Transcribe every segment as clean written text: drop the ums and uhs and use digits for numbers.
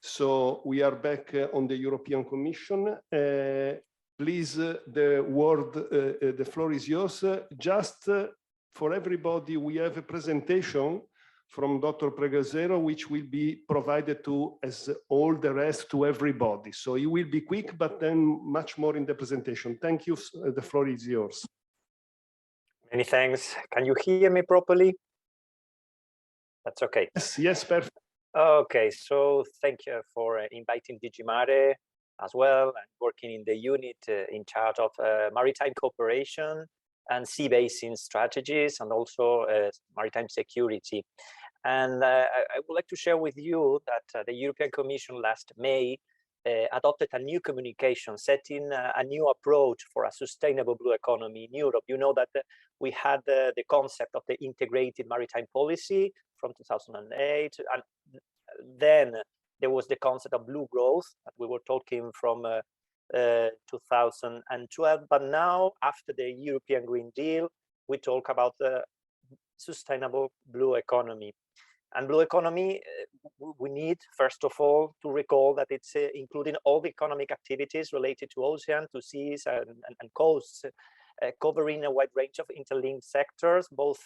So we are back on the European Commission. Please, the floor is yours. Just for everybody, we have a presentation from Dr. Pleguezuelo, which will be provided to, as all the rest, to everybody. So it will be quick, but then much more in the presentation. Thank you. The floor is yours. Many thanks. Can you hear me properly? That's okay. Yes, yes, perfect. Okay, so thank you for inviting DG Mare as well, and working in the unit in charge of maritime cooperation and sea basin strategies, and also maritime security. And I would like to share with you that the European Commission last May adopted a new communication setting a new approach for a sustainable blue economy in Europe. You know that we had the concept of the integrated maritime policy from 2008, and then there was the concept of blue growth that we were talking from 2012. But now, after the European Green Deal, we talk about the sustainable blue economy. And blue economy, we need, first of all, to recall that it's including all the economic activities related to ocean, to seas and coasts, covering a wide range of interlinked sectors, both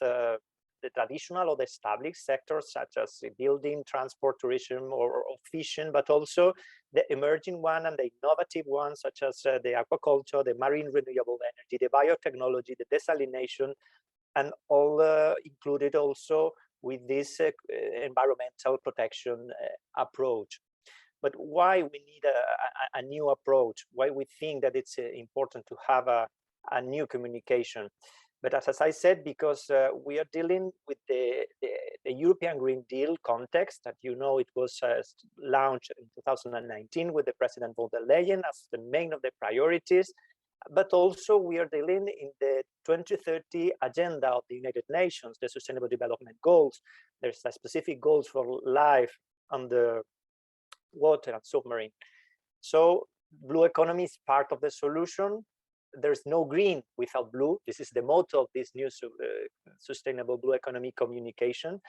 the traditional or the established sectors, such as building, transport, tourism, or fishing, but also the emerging one and the innovative ones, such as the aquaculture, the marine renewable energy, the biotechnology, the desalination, and all included also with this environmental protection approach. But why we need a new approach? Why we think that it's important to have a new communication? But as I said, because we are dealing with the European Green Deal context, that you know it was launched in 2019 with the President von der Leyen as the main of the priorities. But also we are dealing in the 2030 agenda of the United Nations, the Sustainable Development Goals. There's a specific goals for life on the water and submarine. So blue economy is part of the solution. There's no green without blue. This is the motto of this new Sustainable Blue Economy communication.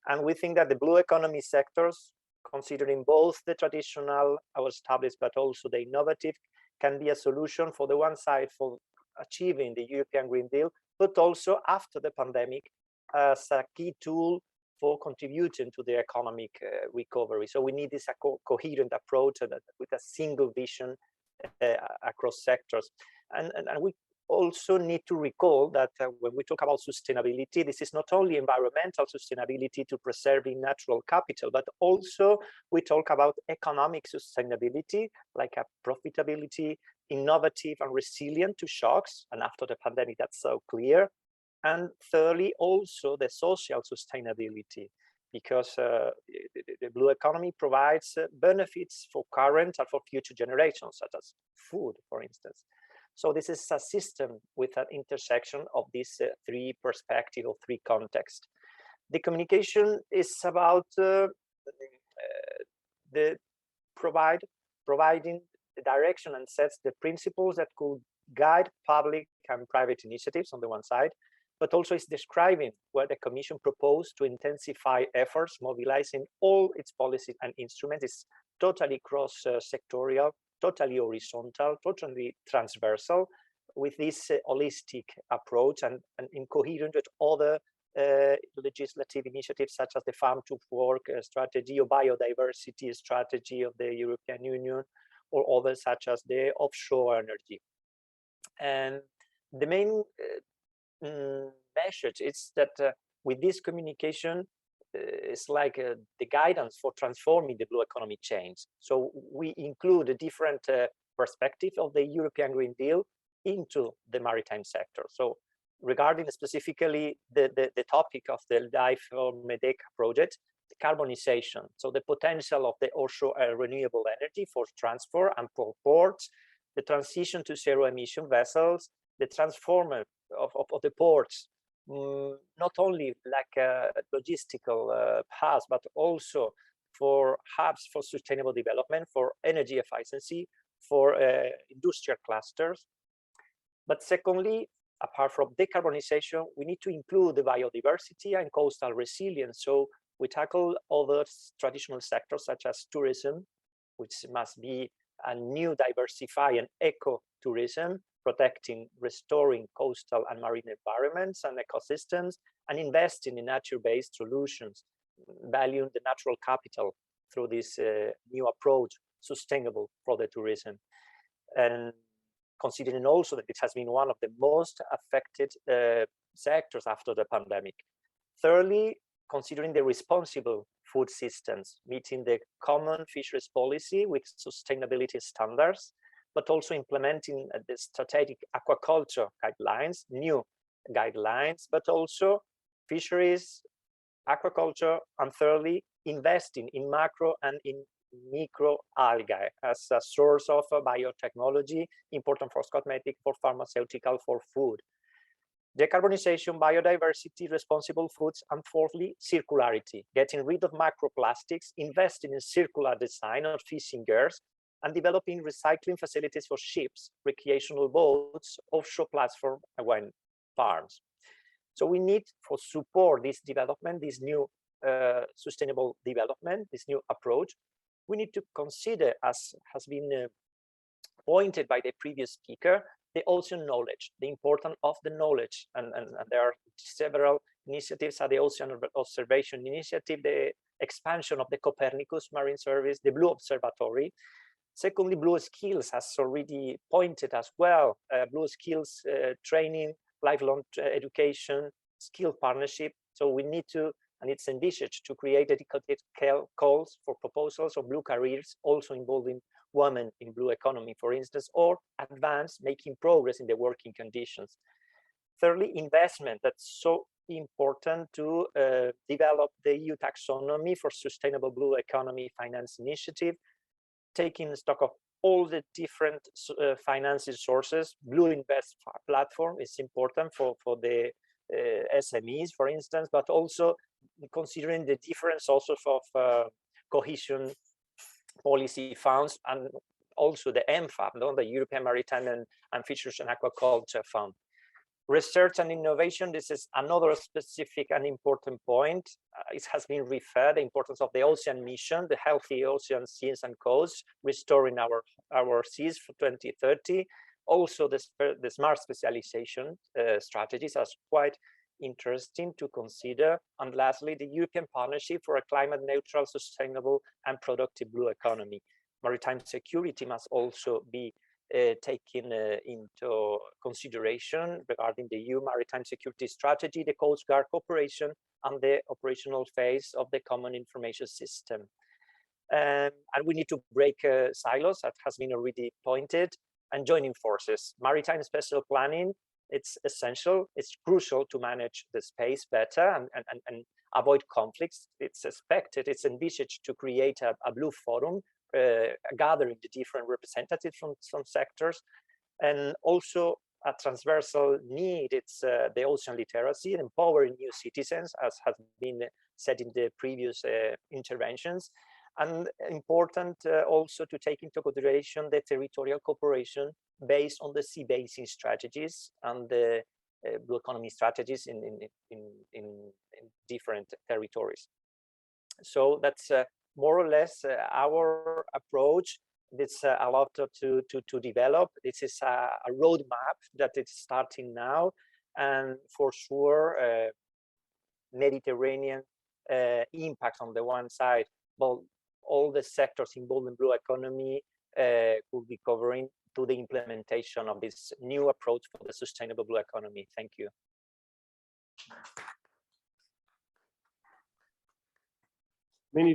And we think that the blue economy sectors, considering both the traditional, our established, but also the innovative, can be a solution for the one side for achieving the European Green Deal, but also after the pandemic as a key tool for contributing to the economic recovery. So we need this coherent approach with a single vision across sectors. And we also need to recall that when we talk about sustainability, this is not only environmental sustainability to preserving natural capital, but also we talk about economic sustainability, like a profitability, innovative and resilient to shocks. And after the pandemic, that's so clear. And thirdly, also the social sustainability, because the blue economy provides benefits for current and for future generations, such as food, for instance. So this is a system with an intersection of these three perspectives or three contexts. The communication is about providing the direction and sets the principles that could guide public and private initiatives on the one side, but also is describing what the Commission proposed to intensify efforts, mobilizing all its policies and instruments. It's totally cross-sectorial, totally horizontal, totally transversal, with this holistic approach and in coherent with other legislative initiatives such as the Farm to Fork strategy or biodiversity strategy of the European Union, or others such as the offshore energy. And the main message is that with this communication, it's like the guidance for transforming the blue economy change. So we include a different perspective of the European Green Deal into the maritime sector. So regarding specifically the topic of the LIFE4MEDECA project, the carbonization, so the potential of the offshore renewable energy for transport and for ports, the transition to zero emission vessels, the transformer of the ports, not only like logistical hubs, but also for hubs for sustainable development, for energy efficiency, for industrial clusters. But secondly, apart from decarbonization, we need to include the biodiversity and coastal resilience. So we tackle other traditional sectors such as tourism, which must be a new diversify and eco-tourism, protecting, restoring coastal and marine environments and ecosystems, and investing in nature-based solutions, valuing the natural capital through this new approach, sustainable for the tourism. And considering also that it has been one of the most affected sectors after the pandemic. Thirdly, considering the responsible food systems, meeting the common fisheries policy with sustainability standards, but also implementing the strategic aquaculture guidelines, new guidelines, but also fisheries, aquaculture, and thirdly, investing in macro and in micro algae as a source of biotechnology, important for cosmetic, for pharmaceutical, for food. Decarbonization, biodiversity, responsible foods, and fourthly, circularity, getting rid of microplastics, investing in circular design of fishing gears, and developing recycling facilities for ships, recreational boats, offshore platform, and wind farms. So we need for support this development, this new sustainable development, this new approach, we need to consider, as has been pointed by the previous speaker, the ocean knowledge, the importance of the knowledge. And there are several initiatives at the Ocean Observation Initiative, the expansion of the Copernicus Marine Service, the Blue Observatory. Secondly, Blue Skills has already pointed as well, Blue Skills training, lifelong education, skill partnership. So we need to, and it's envisaged to create dedicated calls for proposals of blue careers, also involving women in blue economy, for instance, or advance making progress in the working conditions. Thirdly, investment. That's so important to develop the EU taxonomy for sustainable blue economy finance initiative, taking stock of all the different financing sources. Blue Invest platform is important for the SMEs, for instance, but also considering the different sources of cohesion policy funds, and also the MFAP, the European Maritime and Fisheries and Aquaculture Fund. Research and innovation, this is another specific and important point. It has been referred, the importance of the ocean mission, the healthy ocean seas and coasts, restoring our seas for 2030. Also, the smart specialization strategies are quite interesting to consider. And lastly, the European Partnership for a Climate Neutral, Sustainable and Productive Blue Economy. Maritime security must also be taken into consideration regarding the EU Maritime Security Strategy, the Coast Guard cooperation, and the operational phase of the Common Information System. And we need to break silos, that has been already pointed, and joining forces. Maritime special planning, it's essential, it's crucial to manage the space better and avoid conflicts. It's expected, it's envisaged to create a blue forum, gathering the different representatives from some sectors, and also a transversal need. It's the ocean literacy and empowering new citizens, as has been said in the previous interventions. And important also to take into consideration the territorial cooperation based on the sea basin strategies and the blue economy strategies in different territories. So that's more or less our approach. It's a lot to develop. This is a roadmap that is starting now, and for sure Mediterranean impact on the one side, but all the sectors involved in blue economy will be covering to the implementation of this new approach for the sustainable blue economy. Thank you. Many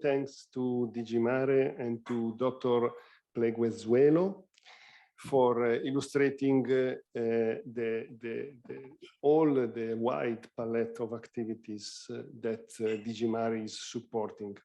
thanks to DG Mare and to Dr. Pleguezuelo for illustrating all the wide palette of activities that DG Mare is supporting.